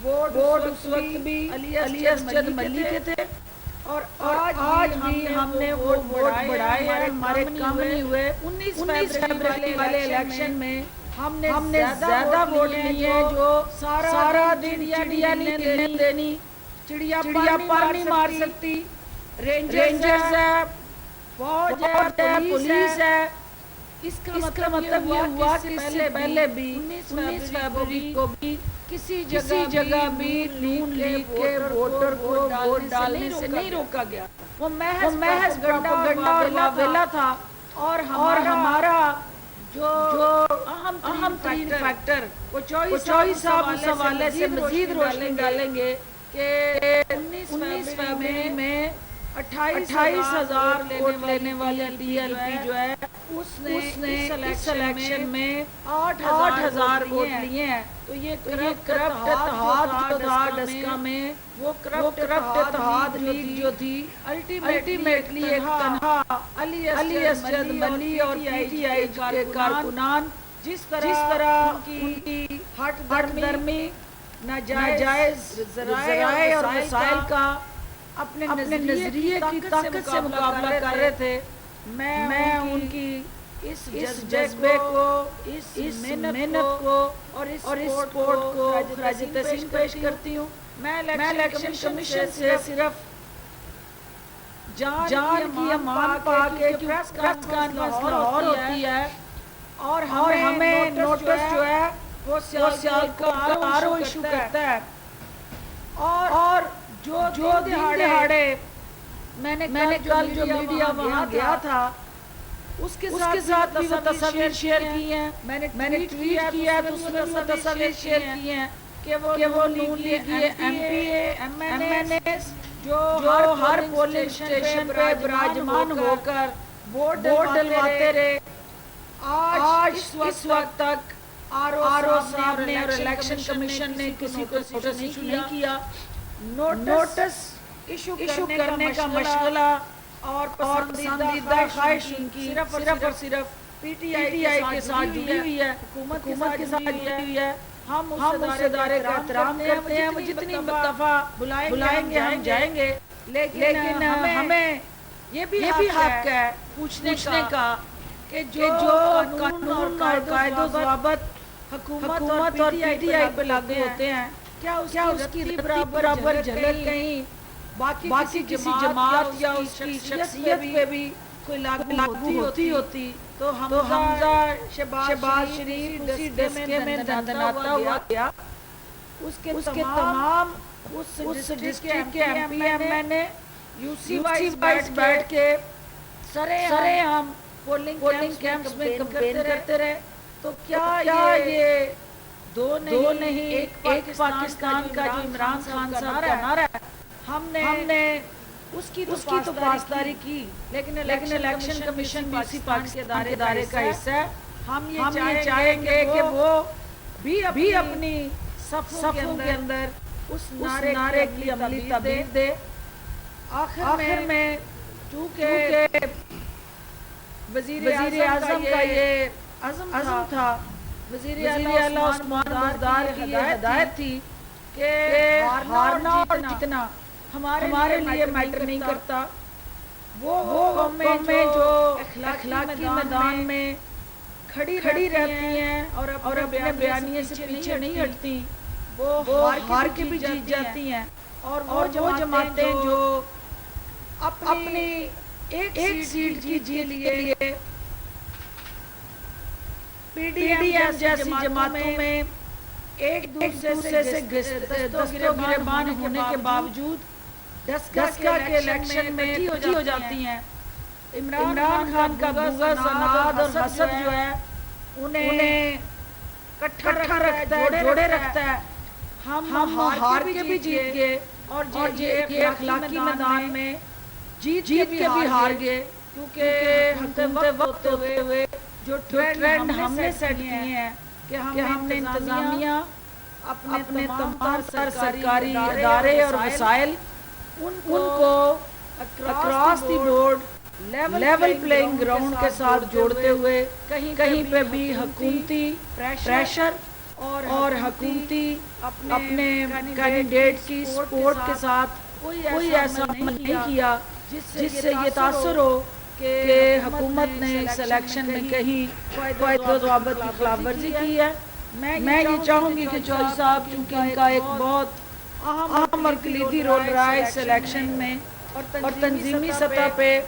Vote اس وقت بھی علی اسجد ملی کے تھے، اور آج بھی ہم نے وہ ووٹ بڑھائے ہیں، ہمارے کم نہیں ہوئے۔ 19 فیبرری والے الیکشن میں ہم نے زیادہ ووٹ لیے ہیں، جو سارا دن چڑیا نہیں ہلنے دینی، چڑیا پر نہیں مار سکتی، رینجرز ہے، فوج ہے، پولیس ہے۔ اس کا مطلب یہ ہوا کہ اس سے پہلے بھی 19 فیبرری کو بھی کسی جگہ بھی نون لیگ کے ووٹر کو ووٹ ڈالنے سے نہیں روکا گیا۔ وہ محض پروپیگنڈا اور واویلا تھا، اور ہمارا جو اہم ترین فیکٹر، وہ چوئی صاحب اس حوالے سے مزید روشنی ڈالیں گے کہ 19 فیبرری میں 28,000 ووٹ لینے والی ڈی ایل پی جو ہے اس نے اس الیکشن میں 8,000 ووٹ لیے ہیں۔ تو یہ کرپٹ اتحاد جو تھا ڈسکا میں، وہ کرپٹ اتحاد لیگ جو تھی، الٹیمیٹلی ایک تنہا علی اسجد ملی اور پی ٹی آئی کے کارکنان جس طرح ان کی ہٹ درمی ناجائز ذرائع اور وسائل کا اپنے نظریے کی طاقت سے مقابلہ کر رہے تھے، میں ان کی اس جذبے کو، اس محنت کو اور اس سپورٹ کو خراج تحسین پیش کرتی ہوں۔ میں الیکشن کمیشن سے صرف جان کی امان پا کے پریس کانفرنس لاہور ہوتی ہے، اور ہمیں نوٹس جو ہے وہ سیالکوٹ کا آر او ایشو کرتا ہے، اور جو دہاڑے میں نے کل جو میڈیا وہاں گیا تھا اس کے ساتھ بھی وہ تصاویر شیئر کی ہیں، میں نے ٹویٹ کیا تو اس میں وہ تصاویر شیئر کی ہیں کہ وہ نون league M P A M N A جو ہر پولنگ اسٹیشن پہ براجمان ہو کر ووٹ ڈلواتے رہے۔ آج اس وقت تک آر او صاحب نے اور الیکشن کمیشن نے کسی کو نوٹس ایشو نہیں کیا۔ نوٹس ایشو کرنے کا مشغلہ اور پسندیدہ خواہش ان کی صرف اور پی ٹی آئی کے ساتھ جڑی ہوئی ہے، حکومت کے ساتھ جڑی ہوئی ہے۔ ہم اس ادارے کا احترام کرتے ہیں، وہ جتنی دفعہ بلائیں گے ہم جائیں گے، لیکن ہمیں یہ بھی حق ہے پوچھنے کا کہ جو قانون اور قاعدے و ضوابط حکومت اور پی ٹی آئی پہ لاگو ہوتے ہیں، کیا اس کی برابر جھلک کہیں باقی کسی جماعت یا اس کی شخصیت پہ بھی کوئی لاگو ہوتی تو حمزہ شہباز شریف اسی ڈسکے میں دندناتا ہوا گیا۔ اس کے تمام اس ڈسٹرکٹ کے M P M N A U C wise بیٹھ کے سرے ہم پولنگ کیمپس میں کیمپین کرتے رہے۔ تو کیا یہ دو نہیں ایک پاکستان کا جو عمران خان صاحب کا نعرہ ہے، ہم نے اس کی تو پاسداری کی، لیکن الیکشن کمیشن بھی اسی پاکستان کے ادارے کا حصہ ہے۔ ہم یہ چاہیں گے کہ وہ بھی اپنی صفوں کے اندر اس نعرے کی عملی تعبیر دے۔ آخر میں چونکہ وزیر اعظم کا یہ عزم تھا، وزیر اعلیٰ عثمان بزدار کی یہ ہدایت تھی کہ ہارنا اور جیتنا ہمارے لیے میٹر نہیں کرتا۔ وہ قومیں جو اخلاقی میدان میں کھڑی رہتی ہیں اور اپنے بیانیے سے پیچھے نہیں ہٹتی، وہ ہار کے بھی جیت جاتی ہیں، اور وہ جماعتیں جو اپنی ایک سیٹ کی جیت کے لیے پی ڈی ایم جیسی جماعتوں میں ایک دوسرے سے دست و گریبان ہونے کے باوجود ڈسکا کے الیکشن میں ٹی ہو جاتی ہیں۔ عمران خان کا بغض، عناد اور حسد جو ہے انہیں کٹھا رکھتا ہے، جوڑے رکھتا ہے۔ ہم ہار کے بھی جیت گئے اور یہ اخلاقی میدان میں جیت کے بھی ہار گئے، کیونکہ وقت ہوتے ہوئے جو ٹرینڈ ہم نے سیٹ کیے ہیں کہ ہم نے انتظامیہ اپنے تمام سرکاری ادارے اور وسائل ان کو across the board level playing ground کے ساتھ جوڑتے ہوئے کہیں پہ بھی حکومتی پریشر اور حکومتی اپنے کینڈیڈیٹ کی سپورٹ کے ساتھ کوئی ایسا عمل نہیں کیا جس سے یہ تاثر ہو کہ حکومت نے اس الیکشن میں کہیں قواعد و ضوابط کی خلاف ورزی کی ہے۔ میں یہ چاہوں گی کہ چودھری صاحب چونکہ ان کا ایک بہت اہم اور کلیدی رول رہا ہے اس الیکشن میں اور تنظیمی سطح پہ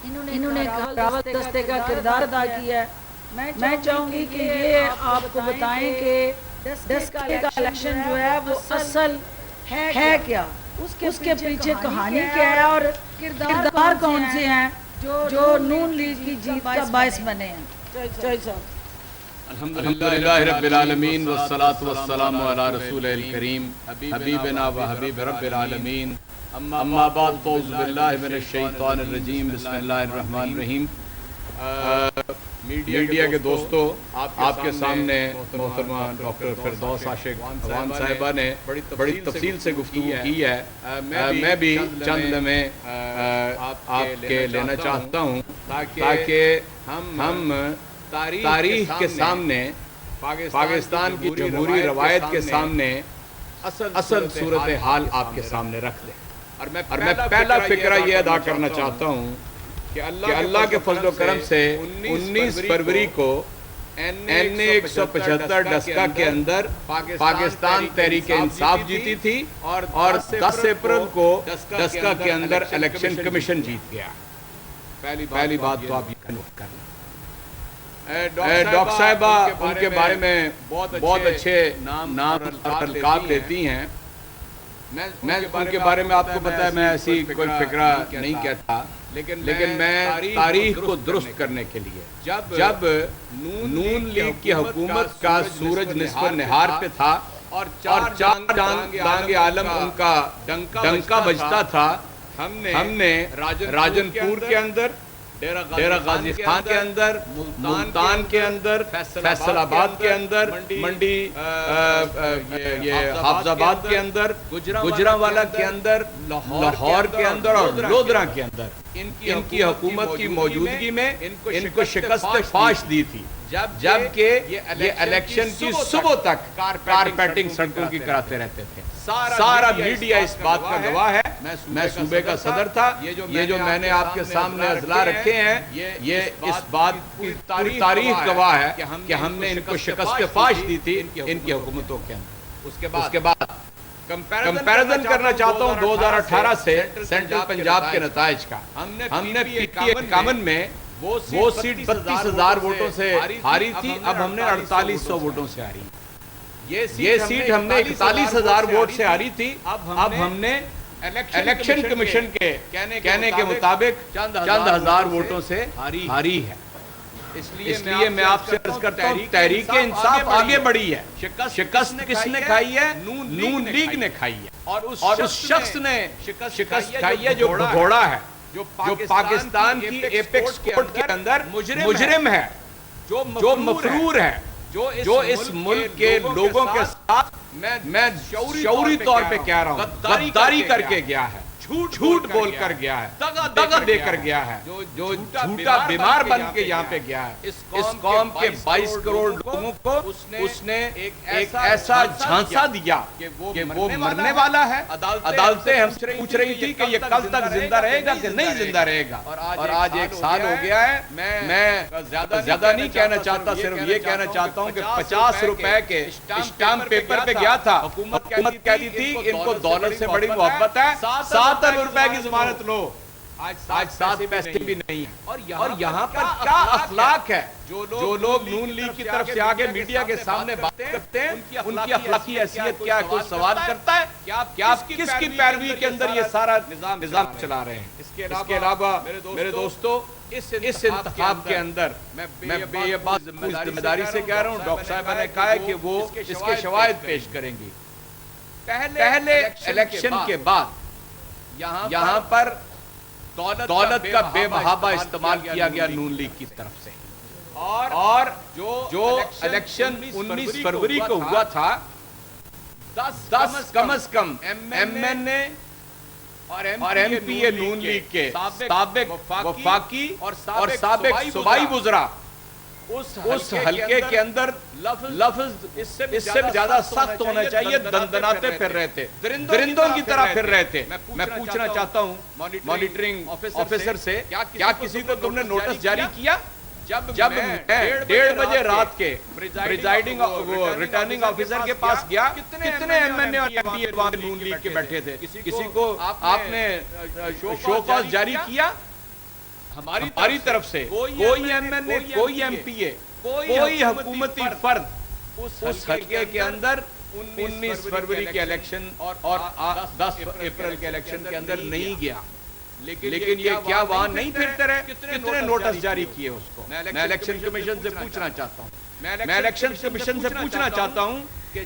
انہوں نے راوت دستے کا کردار ادا کیا ہے، میں چاہوں گی کہ یہ آپ کو بتائیں کہ دستے کا الیکشن جو ہے وہ اصل ہے کیا، اس کے پیچھے کہانی کیا ہے اور کردار کون سے ہیں جو نون لیگ کی جیت کا باعث بنے ہیں۔ چودھری صاحب۔ الحمدللہ رب العالمین والصلاة والسلام علی رسول الکریم حبیبنا و حبیب رب العالمین اما بعد فاعوذ باللہ من الشیطان الرجیم بسم اللہ الرحمن الرحیم۔ میڈیا کے دوستو، آپ کے سامنے محترمہ ڈاکٹر فردوس عاشق اعوان صاحبہ نے بڑی تفصیل سے گفتگو کی ہے۔ میں بھی چند لمحے آپ کے لینا چاہتا ہوں تاکہ ہم تاریخ کے سامنے، پاکستان کی جمہوری روایت کے سامنے اصل صورتحال آپ کے سامنے رکھ دیں۔ اور میں پہلا فکرہ یہ ادا کرنا چاہتا ہوں کہ اللہ کے فضل و کرم سے 19 فروری کو NA 175 ڈسکا کے اندر پاکستان تحریک انصاف جیتی تھی اور 10 اپریل کو ڈسکا کے اندر الیکشن کمیشن جیت گیا۔ پہلی بات تو آپ یہ نوٹ کر لیں۔ ڈاکٹر صاحبہ ان کے بارے میں بہت اچھے نام اور القاب لیتی ہیں۔ میں ان کے بارے میں آپ کو پتا ہے میں ایسی کوئی فکرہ نہیں کہتا، لیکن میں تاریخ کو درست کرنے کے لیے جب نون لیگ کی حکومت کا سورج نصف نہار پہ تھا اور چار ڈانگ عالم ان کا ڈنکا بجتا تھا، ہم نے راجن پور کے اندر، ڈیرہ غازی خان کے اندر، ملتان کے اندر، فیصل آباد کے اندر، منڈی حافظ آباد کے اندر، گجرانوالہ کے اندر، لاہور کے اندر اور لودھرا کے اندر ان کی حکومت کی موجودگی میں ان کو شکست فاش دی تھی، جبکہ یہ الیکشن کی صبح تک کارپیٹنگ سڑکوں کی کراتے رہتے تھے۔ سارا میڈیا اس بات کا گواہ ہے، میں صوبے کا صدر تھا، یہ جو میں نے آپ کے سامنے اضلاع رکھے ہیں یہ اس بات کی تاریخ گواہ ہے کہ ہم نے ان کو شکست فاش دی تھی ان کی حکومتوں کے اندر۔ اس کے بعد کمپیریزن کرنا چاہتا ہوں 2018 سے سینٹرل پنجاب کے نتائج کا۔ ہم نے PT51 میں وہ سیٹ 32,000 ووٹوں سے ہاری تھی، اب ہم نے 4800 ووٹوں سے ہاری۔ یہ سیٹ ہم نے 41,000 ووٹ سے ہاری تھی، اب ہم نے الیکشن کمیشن کے کہنے کے مطابق چند ہزار ووٹوں سے ہاری ہے۔ اس لیے میں آپ سے عرض کرتا ہوں تحریک انصاف آگے بڑھی ہے۔ شکست کس نے کھائی ہے؟ نون لیگ نے کھائی ہے، اور اس شخص نے شکست کھائی ہے جو بھگوڑا ہے، جو پاکستان کی ایپیکس کورٹ کے اندر مجرم ہے، جو مفرور ہے، جو اس ملک کے لوگوں کے ساتھ میں شعوری طور پہ کہہ رہا ہوں غداری کر کے گیا ہے، جھوٹ بول کر گیا ہے، دغا دے کر گیا ہے، جو جھوٹا بیمار بن کے یہاں پہ گیا ہے۔ اس قوم کے 22 کروڑ لوگوں کو اس نے ایک ایسا جھانسا دیا کہ وہ مرنے والا ہے۔ عدالتیں ہم سے پوچھ رہی تھی کہ یہ کل تک زندہ رہے گا کہ نہیں زندہ رہے گا، اور آج 1 سال ہو گیا ہے۔ میں زیادہ نہیں کہنا چاہتا، صرف یہ کہنا چاہتا ہوں کہ 50 روپے کے اسٹامپ پیپر پہ گیا تھا، حکومت کہتی تھی ان کو دولت سے بڑی محبت ہے، 7 روپے کی ضمانت لو، آج 7 پیسے بھی نہیں ہیں۔ اور یہاں پر کیا اخلاق ہے؟ جو لوگ نون لیگ کی طرف سے آگے میڈیا کے سامنے باتیں کرتے ہیں، ان کی اخلاقی حیثیت کیا ہے؟ کوئی سوال کرتا ہے کہ آپ کس کی پیروی کے اندر یہ سارا نظام چلا رہے ہیں؟ اس کے علاوہ میرے دوستو اس انتخاب کے اندر میں یہ بات ذمہ داری سے کہہ رہا ہوں، ڈاکٹر صاحبہ نے کہا ہے کہ وہ اس کے شواہد پیش کریں گی۔ پہلے الیکشن کے بعد یہاں پر دولت کا بے محابہ استعمال کیا گیا نون لیگ کی طرف سے، اور جو الیکشن 19 فروری کو ہوا تھا 10 کم از کم MNA اور MPA نون لیگ کے سابق وفاقی اور سابق صوبائی وزراء اس حلقے کے اندر لفظ اس سے بھی زیادہ سخت ہونا چاہیے، دندناتے پھر رہے تھے، درندوں کی طرح پھر رہے تھے۔ میں پوچھنا چاہتا ہوں مانیٹرنگ آفیسر سے، کیا کسی کو تم نے نوٹس جاری کیا؟ جب میں 1:30 بجے رات کے پریزائڈنگ ریٹرننگ آفیسر کے پاس گیا، کتنے ایم این اے اور ایم پی اے وہاں نون لیگ کے بیٹھے تھے، کسی کو آپ نے شو کاز جاری کیا؟ ہماری طرف سے کوئی ایم این اے، کوئی ایم پی اے، کوئی حکومتی فرد اس حلقے کے اندر 19 فروری کے الیکشن اور 10 اپریل کے الیکشن کے اندر نہیں گیا۔ لیکن یہ کیا وہاں نہیں پھرتے رہے؟ کتنے نوٹس جاری کیے اس کو؟ میں الیکشن کمیشن سے پوچھنا چاہتا ہوں کہ